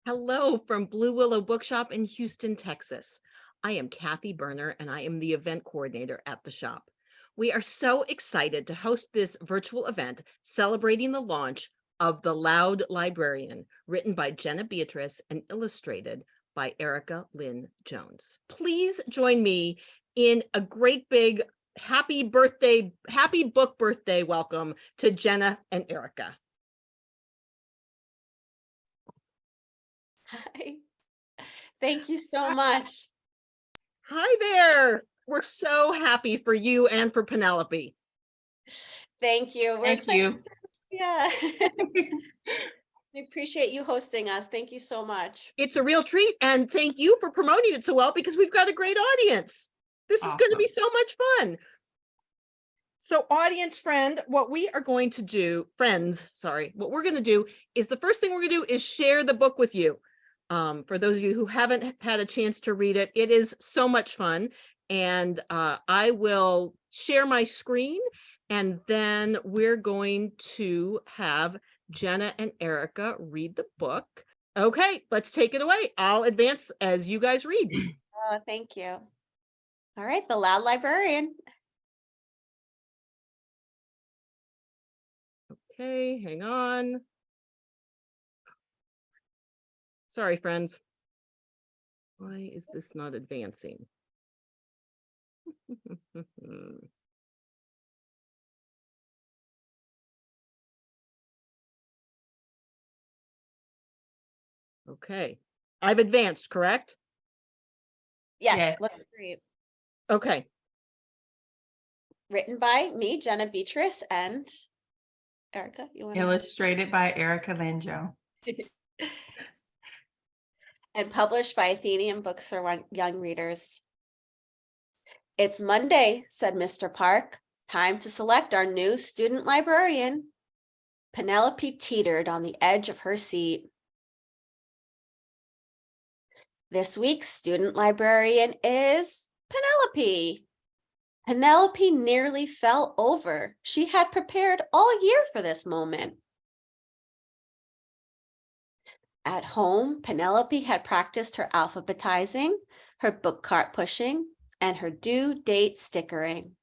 Hello from Blue Willow Bookshop in Houston, Texas. I am Kathy Berner and I am the event coordinator at the shop. We are so excited to host this virtual event celebrating the launch of The Loud Librarian, written by Jenna Beatrice and illustrated by Erika Lynne Jones. Please join me in a great big happy book birthday welcome to Jenna and Erika. Hi. Thank you so much. Hi there. We're so happy for you and for Penelope. Thank you. We're Thank excited. you. Yeah. We appreciate you hosting us. Thank you so much. It's a real treat. And thank you for promoting it so well because we've got a great audience. This is going to be so much fun. So audience friend, what we're going to do is the first thing we're going to do is share the book with you. For those of you who haven't had a chance to read it, it is so much fun. And I will share my screen and then we're going to have Jenna and Erika read the book. Okay, let's take it away. I'll advance as you guys read. Oh, thank you. All right, The Loud Librarian. Okay, hang on. Sorry, friends. Why is this not advancing? Okay, I've advanced, correct? Yes, Yeah. looks great. Okay. Written by me, Jenna Beatrice, and Erika. You want Illustrated by Erika Lynne Jones. And published by Atheneum Books for young readers. It's Monday, said Mr. Park. Time to select our new student librarian. Penelope teetered on the edge of her seat. This week's student librarian is Penelope. Penelope nearly fell over. She had prepared all year for this moment. At home, Penelope had practiced her alphabetizing, her book cart pushing, and her due date stickering.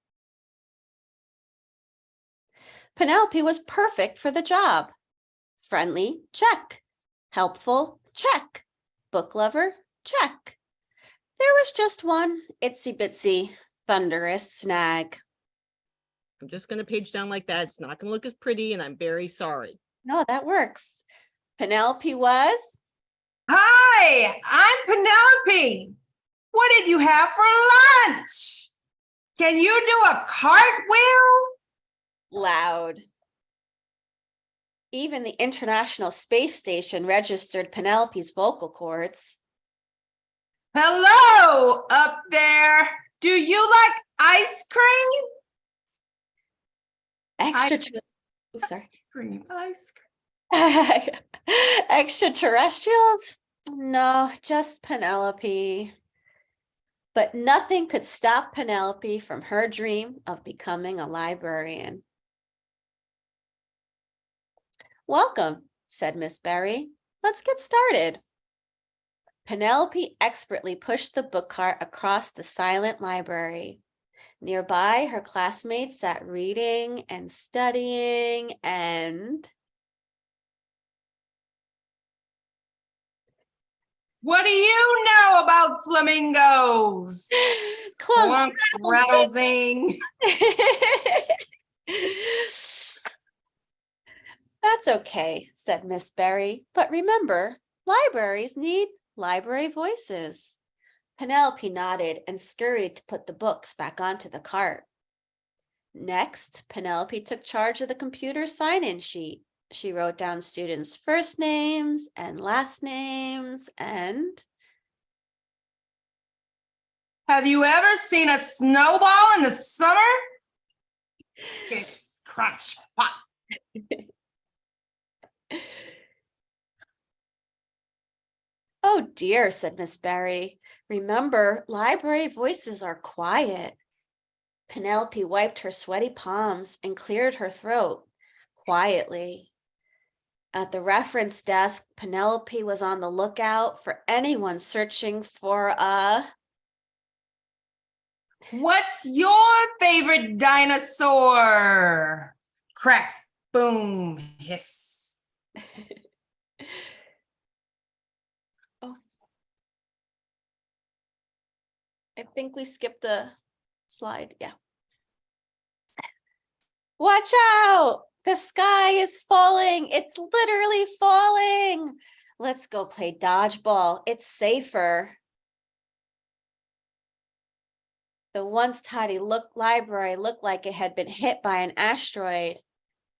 Penelope was perfect for the job. Friendly, check. Helpful, check. Book lover, check. There was just one itsy bitsy thunderous snag. I'm just going to page down like that. It's not going to look as pretty, and I'm very sorry. No, that works. Penelope was... Hi, I'm Penelope. What did you have for lunch? Can you do a cartwheel? Loud. Even the International Space Station registered Penelope's vocal cords. Hello up there. Do you like ice cream? Extraterrestrials? No, just Penelope. But nothing could stop Penelope from her dream of becoming a librarian. Welcome, said Miss Berry. Let's get started. Penelope expertly pushed the book cart across the silent library. Nearby, her classmates sat reading and studying and... What do you know about flamingos? Clunk, rattle, zing. That's okay, said Miss Berry. But remember, libraries need library voices. Penelope nodded and scurried to put the books back onto the cart. Next, Penelope took charge of the computer sign-in sheet. She wrote down students' first names and last names and... Have you ever seen a snowball in the summer? It's crunch pop. Oh dear, said Miss Berry. Remember, library voices are quiet. Penelope wiped her sweaty palms and cleared her throat quietly. At the reference desk, Penelope was on the lookout for anyone searching for a... What's your favorite dinosaur? Crack, boom, hiss. Oh. I think we skipped a slide. Yeah. Watch out! The sky is falling. It's literally falling. Let's go play dodgeball. It's safer. The once tidy library looked like it had been hit by an asteroid.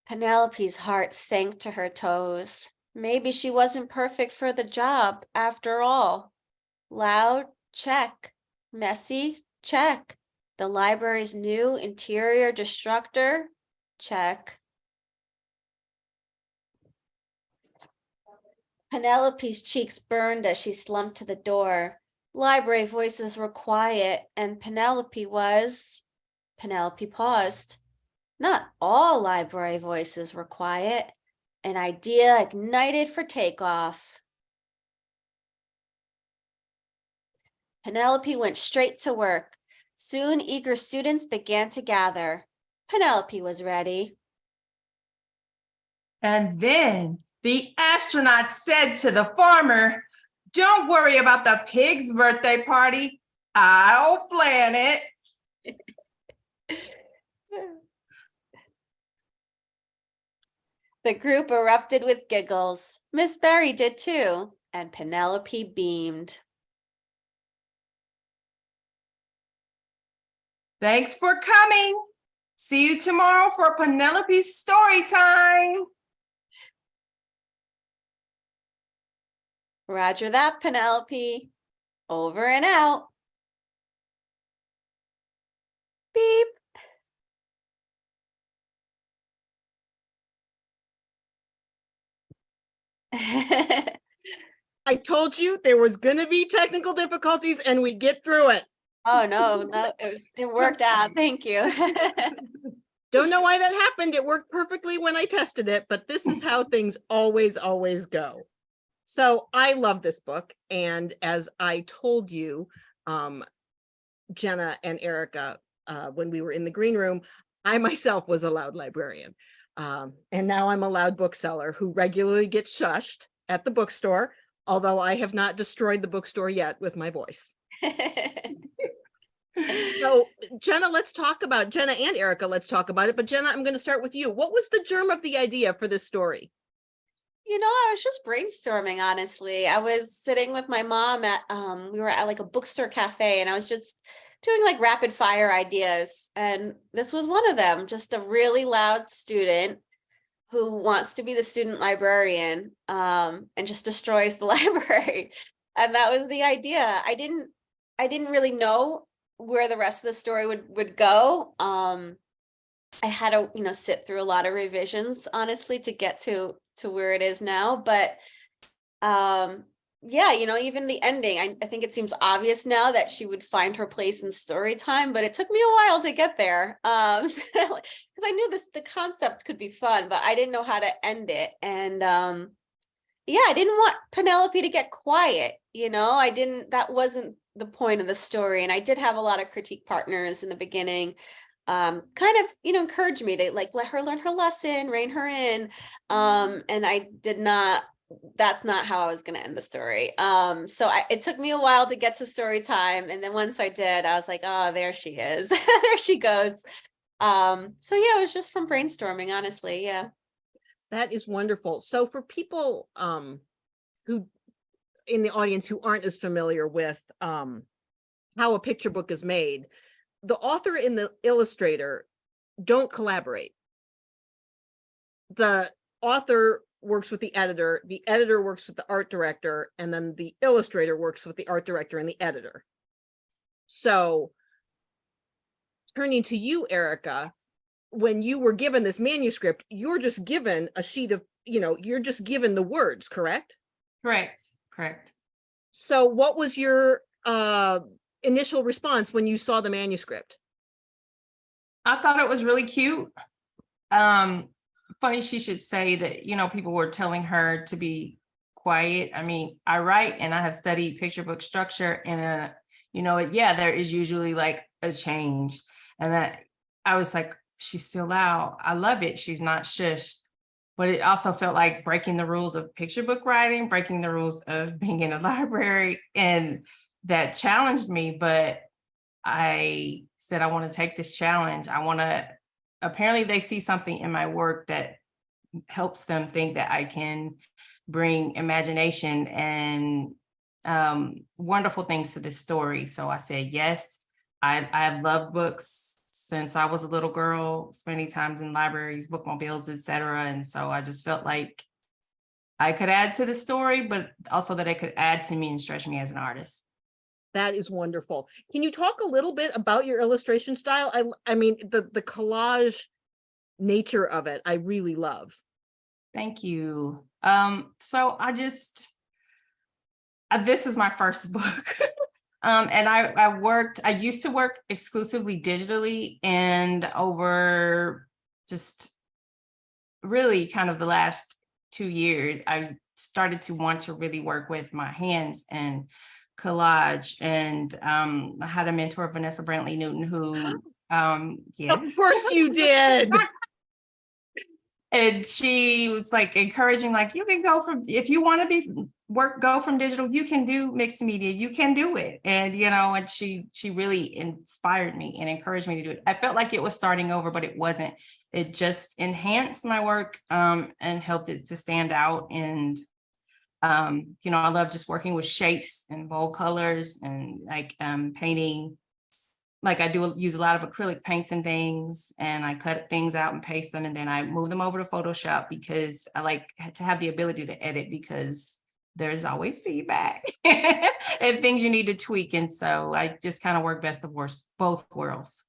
Penelope's heart sank to her toes. Maybe she wasn't perfect for the job after all. Loud, check. Messy, check. The library's new interior destructor, check. Penelope's cheeks burned as she slumped to the door. Library voices were quiet, and Penelope paused. Not all library voices were quiet. An idea ignited for takeoff. Penelope went straight to work. Soon, eager students began to gather. Penelope was ready. And then the astronaut said to the farmer, "Don't worry about the pig's birthday party. I'll plan it." The group erupted with giggles. Miss Barry did too, and Penelope beamed. Thanks for coming. See you tomorrow for Penelope's story time. Roger that, Penelope. Over and out. Beep. I told you there was going to be technical difficulties and we get through it. Oh, no, it worked out. Thank you. Don't know why that happened. It worked perfectly when I tested it, but this is how things always go. So I love this book. And as I told you, Jenna and Erika, when we were in the green room, I myself was a loud librarian. And now I'm a loud bookseller who regularly gets shushed at the bookstore, although I have not destroyed the bookstore yet with my voice. So Jenna and Erika, let's talk about it. But Jenna, I'm going to start with you. What was the germ of the idea for this story? I was just brainstorming, honestly. I was sitting with my mom at, we were at like a bookstore cafe, and I was just doing like rapid fire ideas. And this was one of them, just a really loud student who wants to be the student librarian, and just destroys the library. And that was the idea. I didn't really know where the rest of the story would go. I had to, sit through a lot of revisions, honestly, to get to where it is now. But yeah, even the ending, I think it seems obvious now that she would find her place in story time, but it took me a while to get there. Because I knew the concept could be fun, but I didn't know how to end it. And yeah, I didn't want Penelope to get quiet, that wasn't the point of the story. And I did have a lot of critique partners in the beginning, kind of, encourage me to like let her learn her lesson, rein her in. And that's not how I was going to end the story. So it took me a while to get to story time. And then once I did, I was like, oh, there she is. There she goes. So yeah, it was just from brainstorming, honestly. Yeah. That is wonderful. So for people who in the audience who aren't as familiar with how a picture book is made, the author and the illustrator don't collaborate. The author works with the editor works with the art director, and then the illustrator works with the art director and the editor. So turning to you, Erika, when you were given this manuscript, you're just given a sheet of, you're just given the words, correct? Correct. So what was your initial response when you saw the manuscript? I thought it was really cute. funny she should say that, people were telling her to be quiet. I mean, I write and I have studied picture book structure, and there is usually like a change. And that I was like, she's still loud. I love it. She's not shushed. But it also felt like breaking the rules of picture book writing, breaking the rules of being in a library. And that challenged me. But I said, I want to take this challenge. Apparently they see something in my work that helps them think that I can bring imagination and wonderful things to this story. So I said, yes, I've loved books since I was a little girl, spending times in libraries, bookmobiles, etc. And so I just felt like I could add to the story, but also that it could add to me and stretch me as an artist. That is wonderful. Can you talk a little bit about your illustration style? I mean, the collage nature of it, I really love. Thank you. So this is my first book. And I used to work exclusively digitally, and over just really kind of the last 2 years, I started to want to really work with my hands and collage. And I had a mentor, Vanessa Brantley Newton, who yes. Of course you did. And she was like encouraging, like, you can go from, if you want to go from digital, you can do mixed media, you can do it. And, and she really inspired me and encouraged me to do it. I felt like it was starting over, but it wasn't. It just enhanced my work and helped it to stand out. And, I love just working with shapes and bold colors and like painting. Like I do use a lot of acrylic paints and things, and I cut things out and paste them, and then I move them over to Photoshop because I like to have the ability to edit, because there's always feedback and things you need to tweak. And so I just kind of work best of both worlds.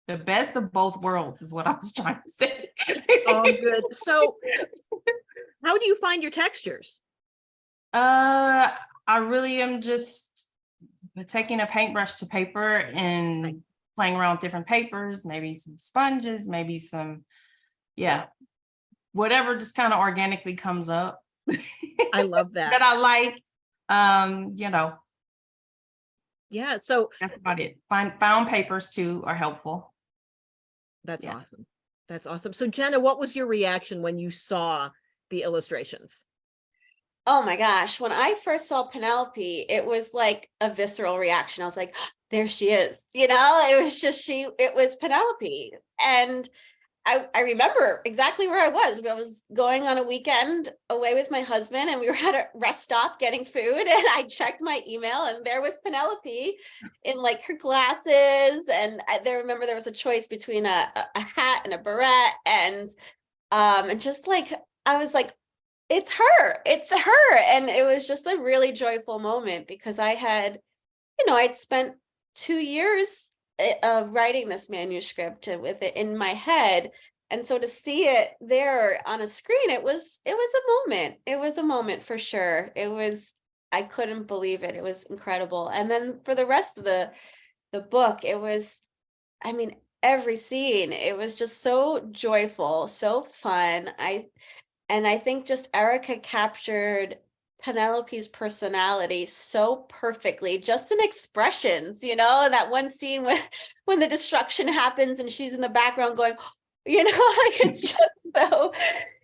The best of both worlds is what I was trying to say. Oh, good. So how do you find your textures? I really am just taking a paintbrush to paper and playing around with different papers, maybe some sponges, maybe some, whatever just kind of organically comes up. I love that. That I like, Yeah, so that's about it. Found papers too are helpful. That's awesome. That's awesome. So Jenna, what was your reaction when you saw the illustrations? Oh my gosh, when I first saw Penelope, it was like a visceral reaction. I was like, there she is. It was just it was Penelope. And I remember exactly where I was. I was going on a weekend away with my husband, and we were at a rest stop getting food, and I checked my email, and there was Penelope in like her glasses. And I remember there was a choice between a hat and a beret, and just like, I was like, it's her. And it was just a really joyful moment, because I had, I'd spent 2 years of writing this manuscript with it in my head. And so to see it there on a screen, it was a moment. It was a moment for sure. I couldn't believe it. It was incredible. And then for the rest of the book, it was, every scene, it was just so joyful, so fun. And I think just Erika captured Penelope's personality so perfectly, just in expressions, that one scene when the destruction happens and she's in the background going, like it's just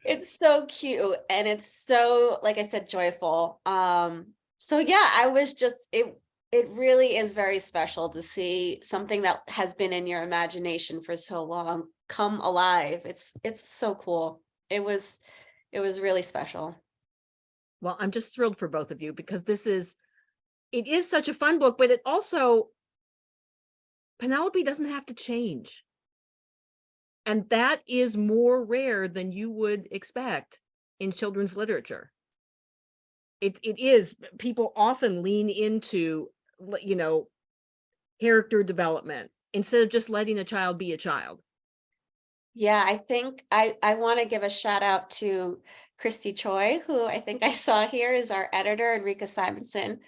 it's so cute, and it's so, like I said, joyful. So yeah, I was just, it really is very special to see something that has been in your imagination for so long come alive. It's so cool. It was really special. Well, I'm just thrilled for both of you, because it is such a fun book, but it also, Penelope doesn't have to change. And that is more rare than you would expect in children's literature. It is, people often lean into, character development instead of just letting a child be a child. Yeah, I think I want to give a shout out to Christy Choi, who I think I saw here is our editor, Erika Simonson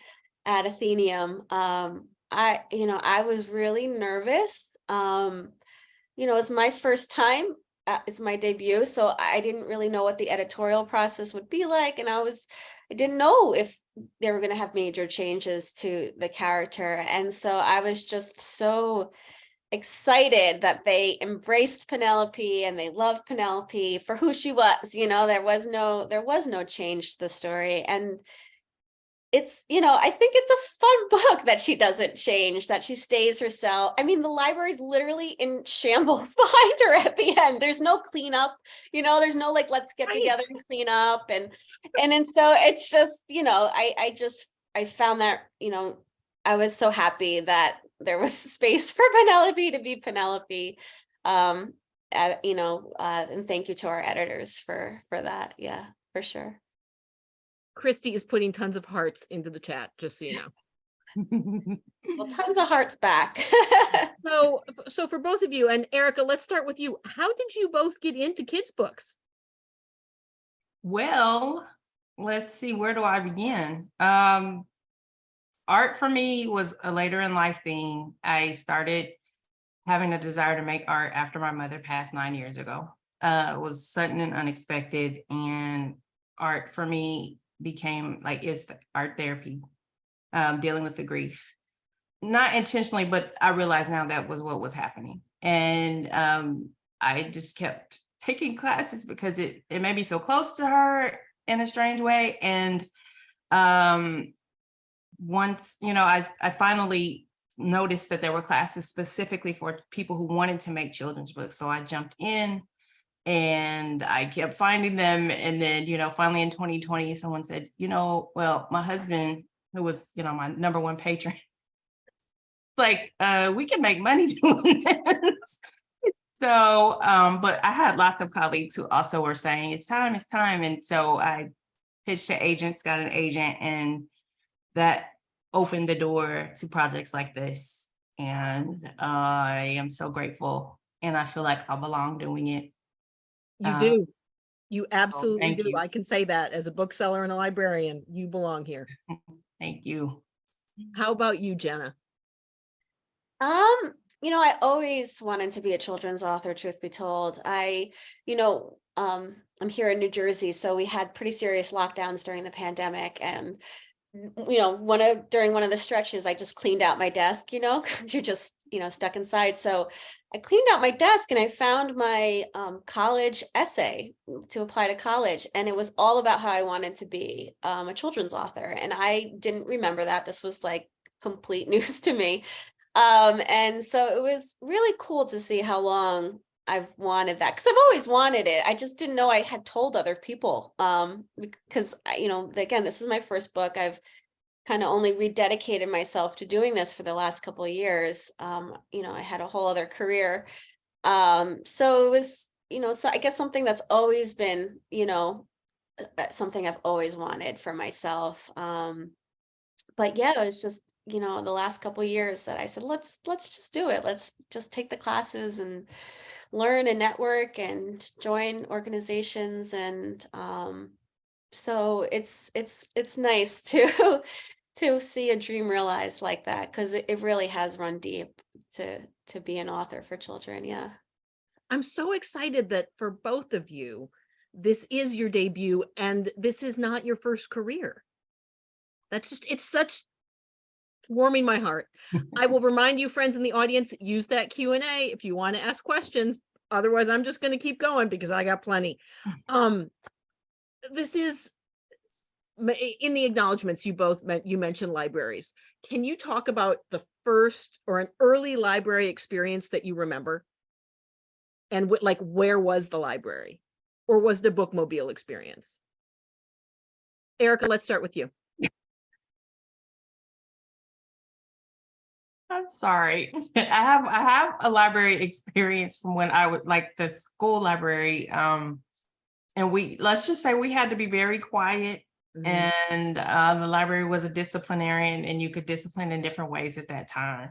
at Atheneum. I was really nervous. It was my first time it's my debut, so I didn't really know what the editorial process would be like, and I didn't know if they were going to have major changes to the character, and so I was just so excited that they embraced Penelope and they loved Penelope for who she was. There was no change to the story, and it's, I think it's a fun book that she doesn't change, that she stays herself. I mean, the library's literally in shambles behind her at the end. There's no cleanup, there's no like, let's get together and clean up. And so it's just, I found that, I was so happy that there was space for Penelope to be Penelope. And thank you to our editors for that. Yeah, for sure. Christy is putting tons of hearts into the chat, just so you know. Well, tons of hearts back. So for both of you, and Erika, let's start with you. How did you both get into kids' books? Well, let's see, where do I begin? Art for me was a later in life thing. I started having a desire to make art after my mother passed 9 years ago. It was sudden and unexpected, and art for me became is art therapy, dealing with the grief. Not intentionally, but I realize now that was what was happening. And I just kept taking classes because it made me feel close to her in a strange way. And once, I finally noticed that there were classes specifically for people who wanted to make children's books. So I jumped in. And I kept finding them. And then, finally in 2020, someone said, well, my husband, who was, my number one patron, we can make money doing this. So, but I had lots of colleagues who also were saying, it's time. And so I pitched to agents, got an agent, and that opened the door to projects like this. And I am so grateful. And I feel like I belong doing it. You do. You absolutely do. You. I can say that as a bookseller and a librarian, you belong here. Thank you. How about you, Jenna? I always wanted to be a children's author, truth be told. I'm here in New Jersey, so we had pretty serious lockdowns during the pandemic, and during one of the stretches, I just cleaned out my desk, because you're just, stuck inside. So I cleaned out my desk and I found my college essay to apply to college. And it was all about how I wanted to be a children's author. And I didn't remember that. This was like complete news to me. And so it was really cool to see how long I've wanted that, because I've always wanted it. I just didn't know I had told other people, because, again, this is my first book. I've kind of only rededicated myself to doing this for the last couple of years. I had a whole other career. So it was, so I guess something that's always been, something I've always wanted for myself. But yeah, it was just, the last couple of years that I said, let's just do it. Let's just take the classes and learn and network and join organizations. And so it's nice to see a dream realized like that, because it really has run deep to be an author for children. Yeah. I'm so excited that for both of you, this is your debut and this is not your first career. It's warming my heart. I will remind you, friends in the audience, use that Q&A if you want to ask questions. Otherwise, I'm just going to keep going because I got plenty. This is in the acknowledgements. You mentioned libraries. Can you talk about the first or an early library experience that you remember? And where was the library, or was it a bookmobile experience? Erika, let's start with you. I'm sorry. I have a library experience from when I would the school library. And let's just say we had to be very quiet. Mm-hmm. And the library was a disciplinarian, and you could discipline in different ways at that time.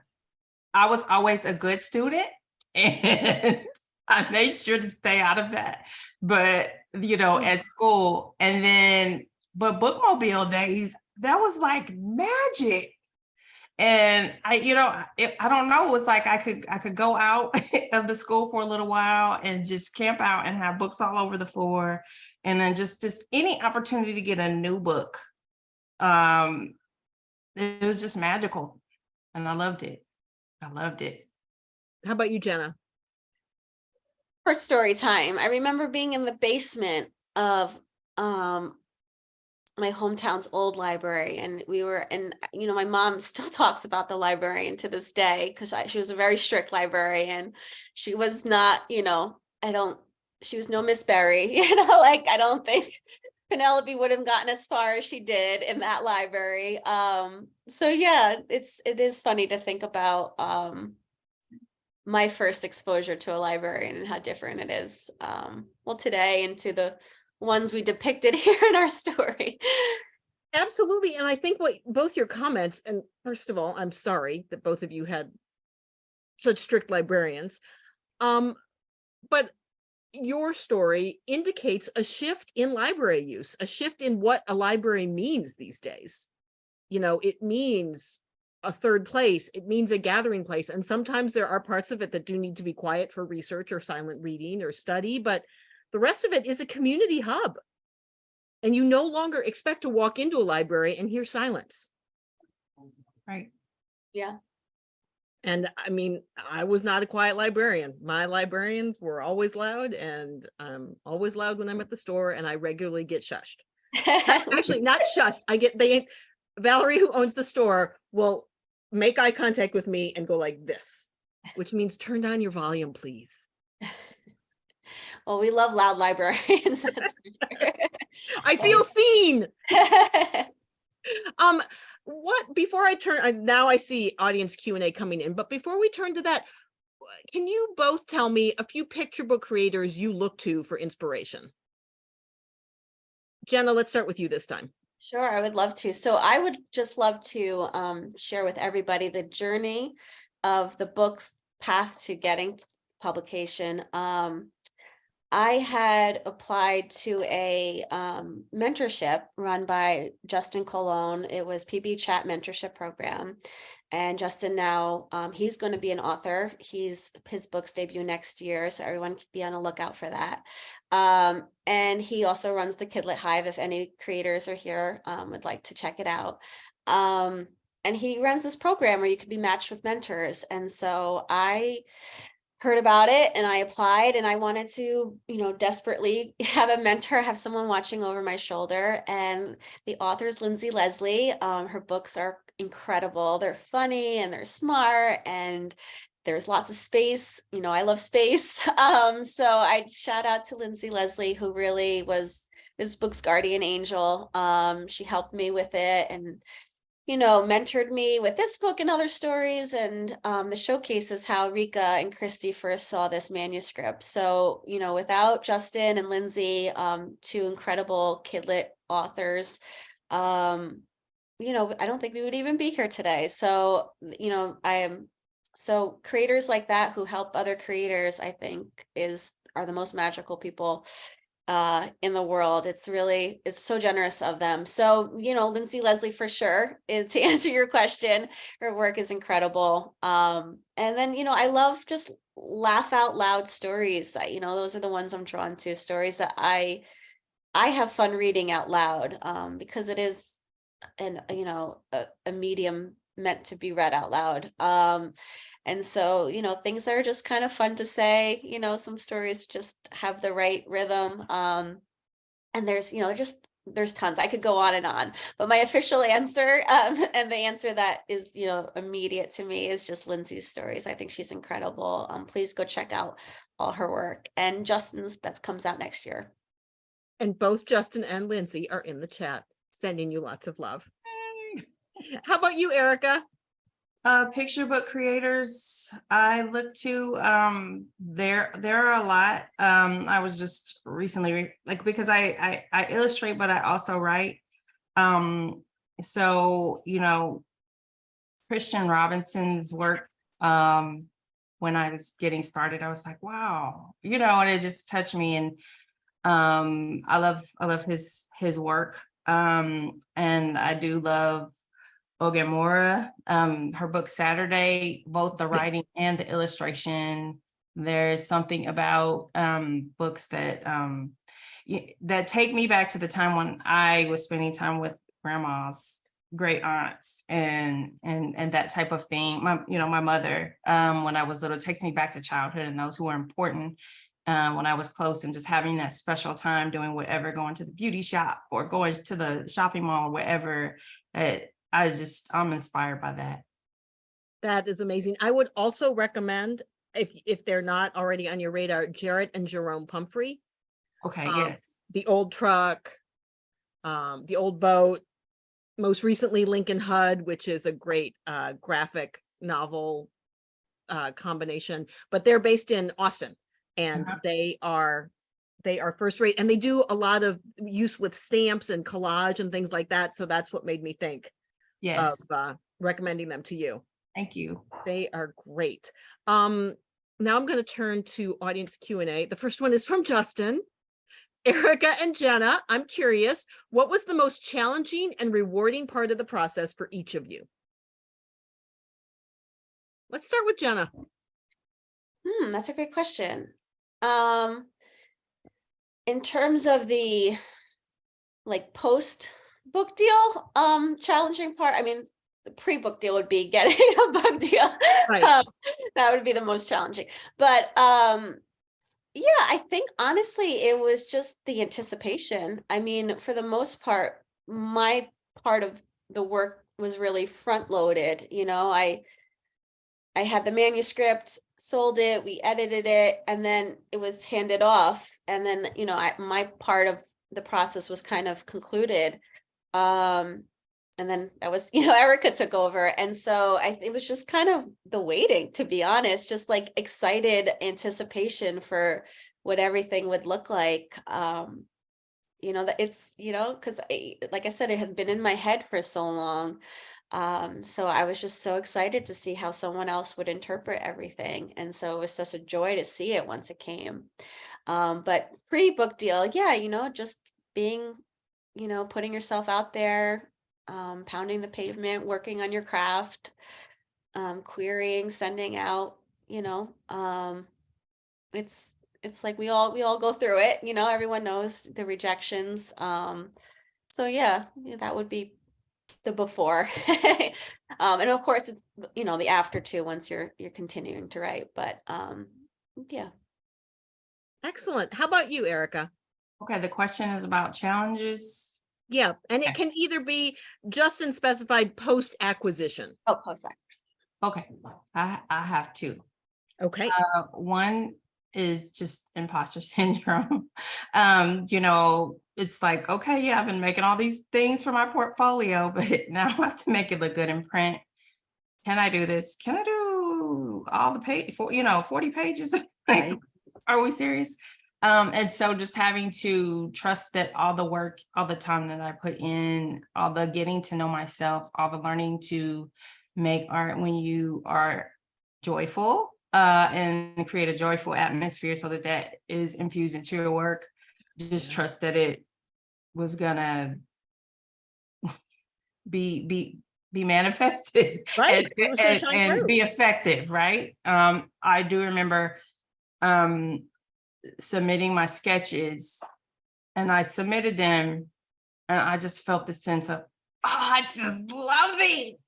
I was always a good student, and I made sure to stay out of that. But, at school, but bookmobile days, that was like magic. And I don't know. It's like I could go out of the school for a little while and just camp out and have books all over the floor. And then just any opportunity to get a new book. It was just magical. And I loved it. I loved it. How about you, Jenna? For story time, I remember being in the basement of my hometown's old library, and my mom still talks about the librarian to this day, because she was a very strict librarian. She was not, she was no Miss Berry, like I don't think Penelope would have gotten as far as she did in that library. So yeah, it is funny to think about my first exposure to a librarian and how different it is today, and to the ones we depicted here in our story. Absolutely. And I think both your comments, and first of all, I'm sorry that both of you had such strict librarians. But your story indicates a shift in library use, a shift in what a library means these days. It means a third place. It means a gathering place. And sometimes there are parts of it that do need to be quiet for research or silent reading or study, but the rest of it is a community hub. And you no longer expect to walk into a library and hear silence. Right. Yeah. And I mean, I was not a quiet librarian. My librarians were always loud, and I'm always loud when I'm at the store, and I regularly get shushed. Actually, not shushed. Valerie, who owns the store, will make eye contact with me and go like this, which means turn down your volume, please. Well, we love loud librarians. That's for sure. I feel seen. Before I turn, now I see audience Q&A coming in, but before we turn to that, can you both tell me a few picture book creators you look to for inspiration? Jenna, let's start with you this time. Sure, I would love to. So I would just love to share with everybody the journey of the book's path to getting publication. I had applied to a mentorship run by Justin Colon. It was PB Chat mentorship program. And Justin now, he's going to be an author. His books debut next year, so everyone be on a lookout for that. And he also runs the Kidlit Hive, if any creators are here would like to check it out. And he runs this program where you could be matched with mentors. And so I heard about it and I applied, and I wanted to, desperately have a mentor, have someone watching over my shoulder. And the author is Lindsay Leslie. Her books are incredible. They're funny and they're smart, and there's lots of space. I love space. So I shout out to Lindsay Leslie, who really was this book's guardian angel. She helped me with it, and mentored me with this book and other stories. And the showcase is how Erika and Christy first saw this manuscript. So, without Justin and Lindsay, two incredible Kidlit authors, I don't think we would even be here today. So, so creators like that who help other creators, I think are the most magical people in the world. It's so generous of them. So, Lindsay Leslie for sure, to answer your question, her work is incredible. And then, I love just laugh out loud stories. Those are the ones I'm drawn to, stories that I have fun reading out loud, because it is a medium meant to be read out loud. And so, things that are just kind of fun to say, some stories just have the right rhythm. And there's, there's tons. I could go on and on, but my official answer, and the answer that is, immediate to me, is just Lindsay's stories. I think she's incredible. Please go check out all her work, and Justin's that comes out next year. And both Justin and Lindsay are in the chat, sending you lots of love. How about you, Erika? Picture book creators I look to, there are a lot. I was just recently because I illustrate, but I also write. So, Christian Robinson's work, when I was getting started, I was like, wow, and it just touched me. And I love his work. And I do love Ogamura, her book Saturday, both the writing and the illustration. There's something about books that that take me back to the time when I was spending time with grandmas, great aunts, and that type of thing. My mother, when I was little, takes me back to childhood and those who were important when I was close, and just having that special time doing whatever, going to the beauty shop or going to the shopping mall, wherever. I'm inspired by that. That is amazing. I would also recommend, if they're not already on your radar, Jarrett and Jerome Pumphrey. Okay, yes. The Old Truck, The Old Boat, most recently Lincoln Hud, which is a great graphic novel combination, but they're based in Austin, and they are first rate, and they do a lot of use with stamps and collage and things like that. So that's what made me think of recommending them to you. Thank you. They are great. Now I'm going to turn to audience Q&A. The first one is from Justin. Erika and Jenna, I'm curious, what was the most challenging and rewarding part of the process for each of you? Let's start with Jenna. That's a great question. In terms of the post book deal, challenging part, I mean, the pre-book deal would be getting a book deal. Right. That would be the most challenging. But yeah, I think honestly, it was just the anticipation. I mean, for the most part, my part of the work was really front loaded. I had the manuscript, sold it, we edited it, and then it was handed off. And then, my part of the process was kind of concluded. And then that was, Erika took over. And so it was just kind of the waiting, to be honest, just like excited anticipation for what everything would look like. That it's, because like I said, it had been in my head for so long. So I was just so excited to see how someone else would interpret everything. And so it was such a joy to see it once it came. But pre-book deal, yeah, just being, putting yourself out there, pounding the pavement, working on your craft, querying, sending out, it's like we all go through it, everyone knows the rejections. So yeah, that would be the before. And of course it's, the after too, once you're continuing to write, but yeah. Excellent. How about you, Erika? Okay, the question is about challenges. Yeah, and it can either be just in specified post acquisition. Oh, post acquisition. Okay, I have two. Okay. One is just imposter syndrome. It's like, okay, yeah, I've been making all these things for my portfolio, but now I have to make it look good in print. Can I do this? Can I do all the page for 40 pages? Like, are we serious? And so just having to trust that all the work, all the time that I put in, all the getting to know myself, all the learning to make art when you are joyful, and create a joyful atmosphere so that is infused into your work. Just trust that it was gonna be manifested, right, and be effective, right? I do remember submitting my sketches, and I submitted them, and I just felt the sense of, I just love it.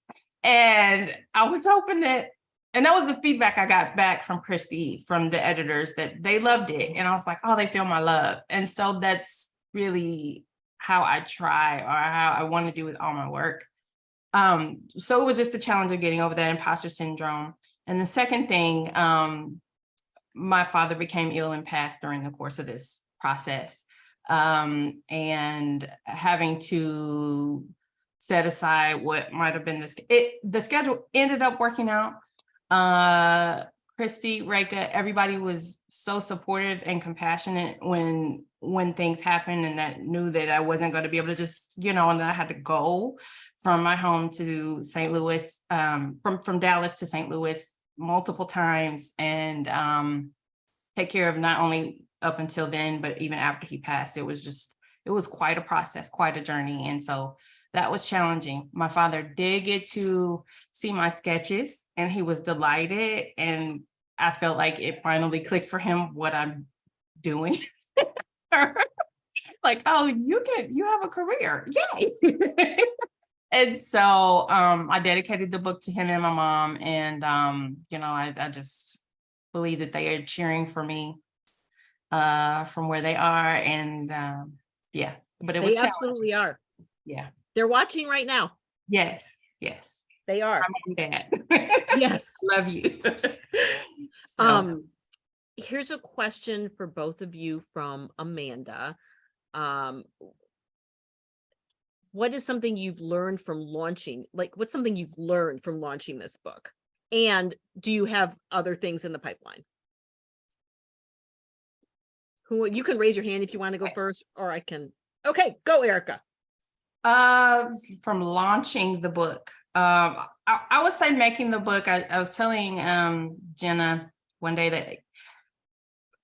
And I was hoping that, and that was the feedback I got back from Christy, from the editors, that they loved it. And I was like, oh, they feel my love. And so that's really how I try, or how I want to do with all my work. So it was just a challenge of getting over that imposter syndrome. And the second thing, my father became ill and passed during the course of this process, and having to set aside what might have been the schedule ended up working out. Christy, Erika, everybody was so supportive and compassionate when things happened, and that knew that I wasn't going to be able to just, and that I had to go from my home to St. Louis, from Dallas to St. Louis multiple times, and take care of not only up until then, but even after he passed. It was quite a process, quite a journey. And so that was challenging. My father did get to see my sketches and he was delighted. And I felt like it finally clicked for him what I'm doing. Like, oh, you have a career. Yay. And so I dedicated the book to him and my mom. And I just believe that they are cheering for me from where they are. And yeah, but it was They challenging. absolutely are. Yeah. They're watching right now. Yes. They are. I'm dad. Yes. Love you. So, Here's a question for both of you from Amanda. What is something you've learned from launching? Like, what's something you've learned from launching this book? And do you have other things in the pipeline? You can raise your hand if you want to go first, or I can. Okay, go, Erika. From launching the book, I would say making the book. I was telling Jenna one day that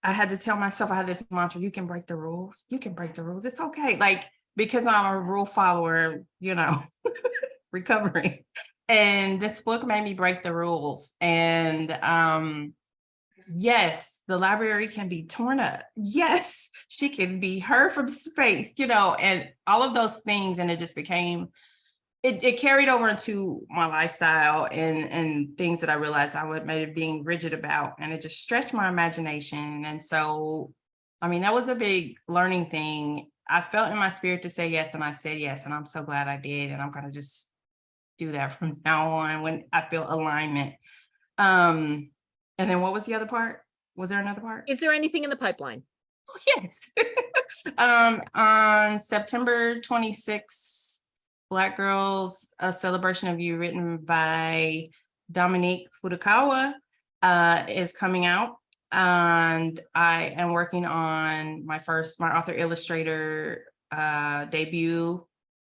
I had to tell myself, I had this mantra: you can break the rules. You can break the rules. It's okay. Like, because I'm a rule follower, recovering. And this book made me break the rules. And yes, the library can be torn up. Yes, she can be heard from space, and all of those things. And it just became, it carried over into my lifestyle and things that I realized I would maybe being rigid about. And it just stretched my imagination. And so, that was a big learning thing. I felt in my spirit to say yes, and I said yes. And I'm so glad I did. And I'm going to just do that from now on when I feel alignment. And then what was the other part? Was there another part? Is there anything in the pipeline? Oh, yes. On September 26th, Black Girls, A Celebration of You, written by Dominique Furukawa, is coming out. And I am working on my author illustrator debut.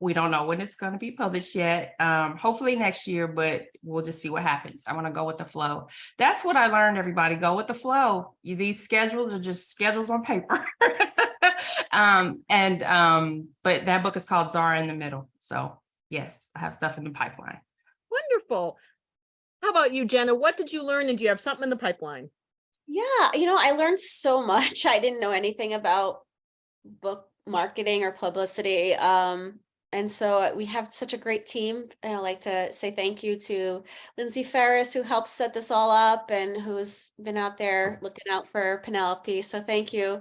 We don't know when it's going to be published yet. Hopefully next year, but we'll just see what happens. I want to go with the flow. That's what I learned, everybody. Go with the flow. These schedules are just schedules on paper. But that book is called Zara in the Middle. So yes, I have stuff in the pipeline. Wonderful. How about you, Jenna? What did you learn, and do you have something in the pipeline? Yeah, I learned so much. I didn't know anything about book marketing or publicity. And so we have such a great team. And I'd like to say thank you to Lindsay Ferris, who helped set this all up and who's been out there looking out for Penelope. So thank you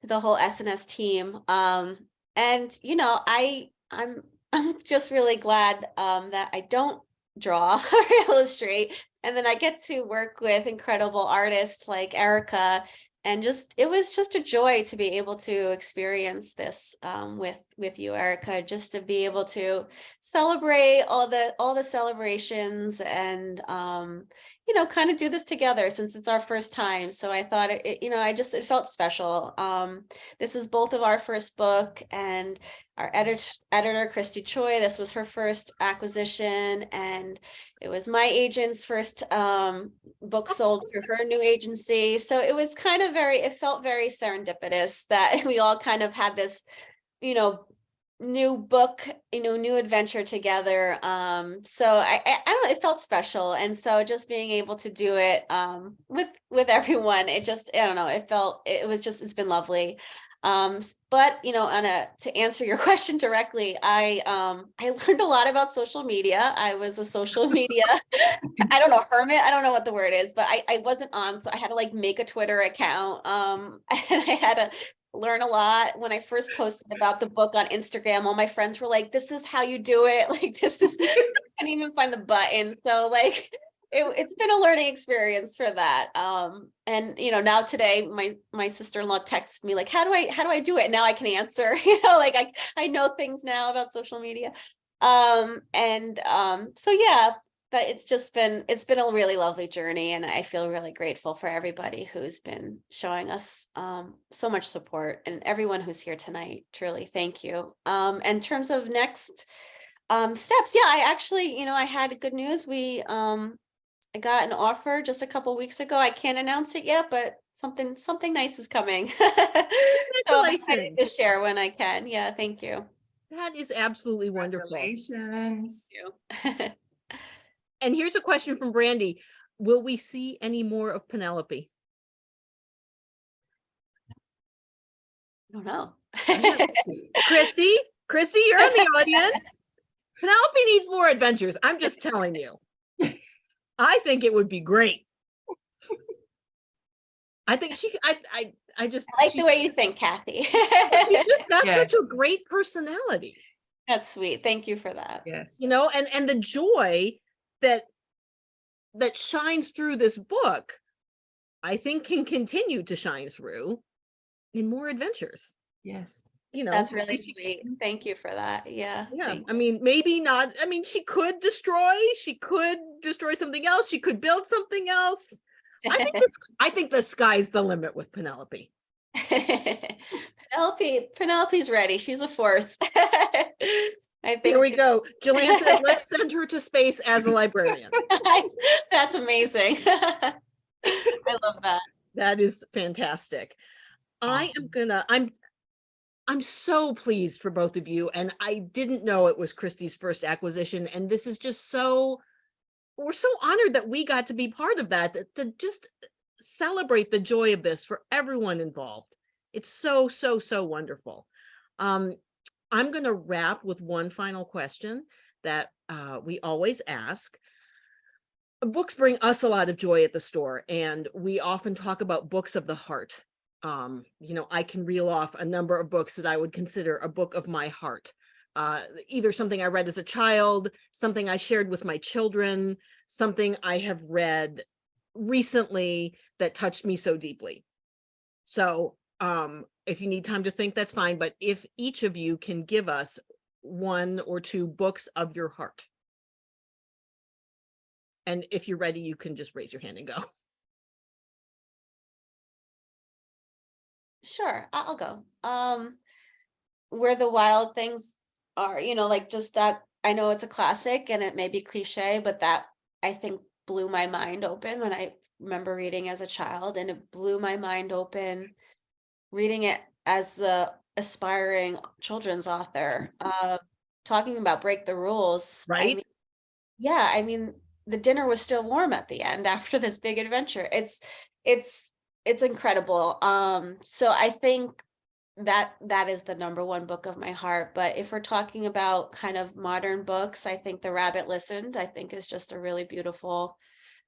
to the whole SNS team. I'm just really glad that I don't draw or illustrate. And then I get to work with incredible artists like Erika. And it was just a joy to be able to experience this with you, Erika, just to be able to celebrate all the celebrations and kind of do this together since it's our first time. So I thought it felt special. This is both of our first book, and our editor, Christy Choi, this was her first acquisition, and it was my agent's first book sold through her new agency. So it was it felt very serendipitous that we all kind of had this, new book, new adventure together. So I don't know, it felt special. And so just being able to do it with everyone, it's been lovely. But to answer your question directly, I learned a lot about social media. I was a social media, I don't know, hermit. I don't know what the word is, but I wasn't on, so I had to make a Twitter account. And I had to learn a lot. When I first posted about the book on Instagram, all my friends were like, this is how you do it. I can't even find the button. So it's been a learning experience for that. And now today my sister-in-law texted me like, how do I do it? Now I can answer, I know things now about social media. So yeah, but it's been a really lovely journey, and I feel really grateful for everybody who's been showing us so much support, and everyone who's here tonight. Truly, thank you. In terms of next steps, yeah, I actually, I had good news. I got an offer just a couple weeks ago. I can't announce it yet, but something nice is coming. So I'm excited to share when I can. Yeah, thank you. That is absolutely wonderful. Congratulations. Thank you. And here's a question from Brandy. Will we see any more of Penelope? I don't know. Christy, you're in the audience. Penelope needs more adventures. I'm just telling you. I think it would be great. I think I just I like the way you think, Kathy. she's just got Yes. such a great personality. That's sweet. Thank you for that. Yes. You know, and the joy that shines through this book, I think can continue to shine through in more adventures. Yes. You know, That's really sweet. Thank you for that. Yeah. yeah. thank I mean, maybe not. I mean, she could destroy something else. She could build something else. I think the sky's the limit with Penelope. Penelope's ready. She's a force. I think There we go. Jillian said, let's send her to space as a librarian. that's amazing. I love that. That is fantastic. I'm so pleased for both of you. And I didn't know it was Christy's first acquisition. And this is just we're so honored that we got to be part of that, to just celebrate the joy of this for everyone involved. It's so, so, so wonderful. I'm going to wrap with one final question that we always ask. Books bring us a lot of joy at the store, and we often talk about books of the heart. You know, I can reel off a number of books that I would consider a book of my heart. Either something I read as a child, something I shared with my children, something I have read recently that touched me so deeply. So if you need time to think, that's fine. But if each of you can give us one or two books of your heart. And if you're ready, you can just raise your hand and go. Sure, I'll go. Where the Wild Things Are, like just that. I know it's a classic and it may be cliche, but that I think blew my mind open when I remember reading as a child, and it blew my mind open reading it as a aspiring children's author. Talking about break the rules, Right? I mean, the dinner was still warm at the end after this big adventure. It's incredible. So I think that is the number one book of my heart. But if we're talking about kind of modern books, I think The Rabbit Listened, I think is just a really beautiful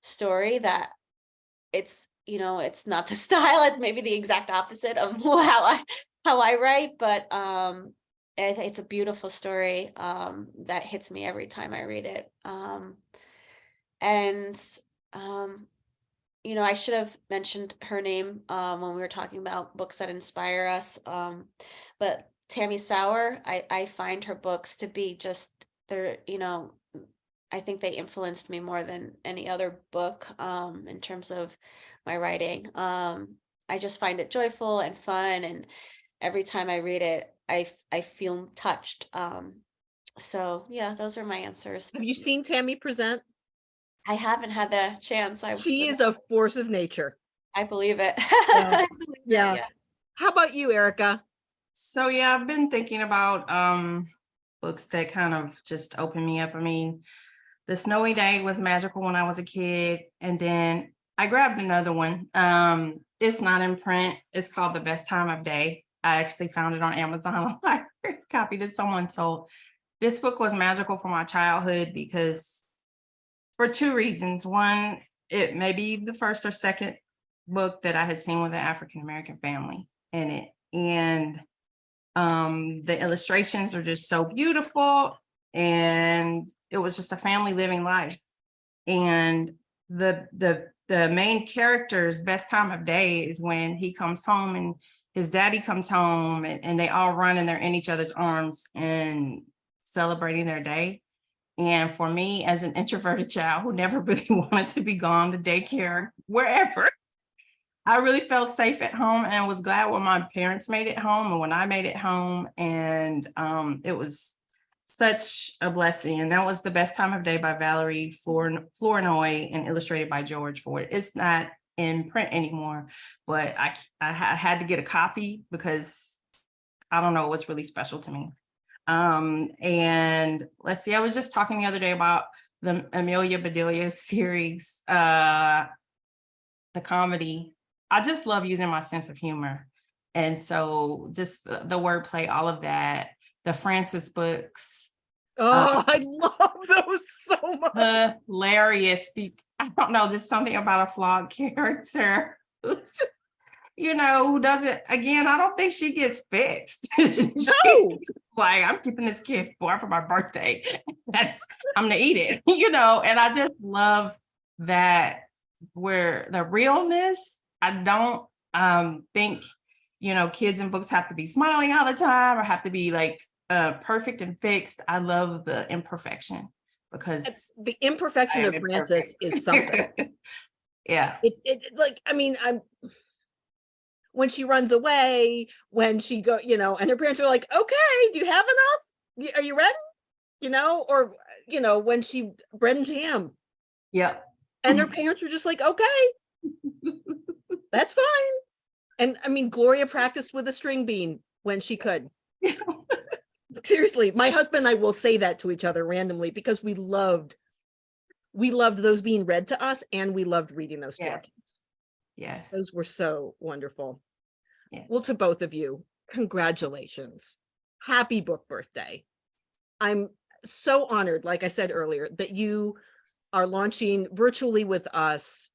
story that it's not the style, it's maybe the exact opposite of how I write, but it's a beautiful story that hits me every time I read it. And I should have mentioned her name when we were talking about books that inspire us. But Tammy Sauer, I find her books to be just I think they influenced me more than any other book in terms of my writing. I just find it joyful and fun, and every time I read it, I feel touched. So yeah, those are my answers. Have you seen Tammy present? I haven't had the chance. She is a force of nature. I believe it. Yeah. I believe it, Yeah. How about you, Erika? So yeah, I've been thinking about books that kind of just open me up. I mean, The Snowy Day was magical when I was a kid, and then I grabbed another one. It's not in print. It's called The Best Time of Day. I actually found it on Amazon. I copied that someone sold. This book was magical for my childhood because for two reasons. One, it may be the first or second book that I had seen with an African-American family in it. And the illustrations are just so beautiful. And it was just a family living life. And the main character's best time of day is when he comes home and his daddy comes home, and they all run and they're in each other's arms and celebrating their day. And for me, as an introverted child who never really wanted to be gone to daycare, wherever, I really felt safe at home and was glad when my parents made it home and when I made it home. And it was such a blessing. And that was The Best Time of Day by Valerie Flournoy and illustrated by George Ford. It's not in print anymore, but I had to get a copy because I don't know, it was really special to me. And let's see, I was just talking the other day about the Amelia Bedelia series, the comedy. I just love using my sense of humor. And so just the wordplay, all of that, the Francis books, Oh, I love those so much. hilarious. I don't know, there's something about a flawed character who's, who doesn't, again, I don't think she gets fixed. No. Like, I'm keeping this kid for my birthday. I'm gonna eat it, and I just love that, where the realness, I don't think, kids in books have to be smiling all the time or have to be like perfect and fixed. I love the imperfection, because The imperfection I of am Frances imperfect. is something. Yeah. When she runs away, when she and her parents are like, okay, do you have enough? Are you ready? Or when she bread and jam, Yep. and her parents were just like, okay, that's fine. And Gloria practiced with a string bean when she could. Seriously, my husband and I will say that to each other randomly, because we loved those being read to us, and we loved reading those to our Yes. kids. Yes. Those were so wonderful. Yeah. Well, to both of you, congratulations. Happy book birthday. I'm so honored, like I said earlier, that you are launching virtually with us.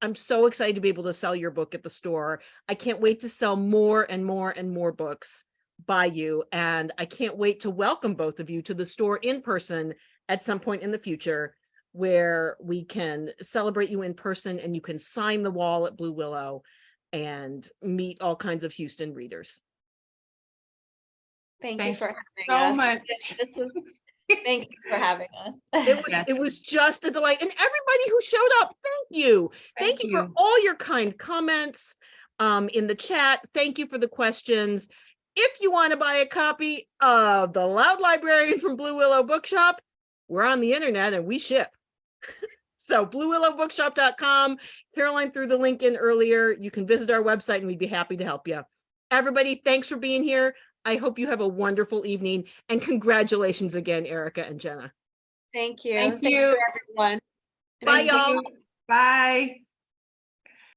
I'm so excited to be able to sell your book at the store. I can't wait to sell more and more and more books by you. And I can't wait to welcome both of you to the store in person at some point in the future, where we can celebrate you in person and you can sign the wall at Blue Willow and meet all kinds of Houston readers. Thank you for so having us. much. Thank you for having us. It was just a delight. And everybody who showed up, thank you. Thank you for all your kind comments in the chat. Thank you for the questions. If you want to buy a copy of The Loud Librarian from Blue Willow Bookshop, we're on the internet and we ship. So bluewillowbookshop.com. Caroline threw the link in earlier. You can visit our website and we'd be happy to help you. Everybody, thanks for being here. I hope you have a wonderful evening, and congratulations again, Erika and Jenna. Thank you. Thank Thank you. you, everyone. Bye, y'all. Bye.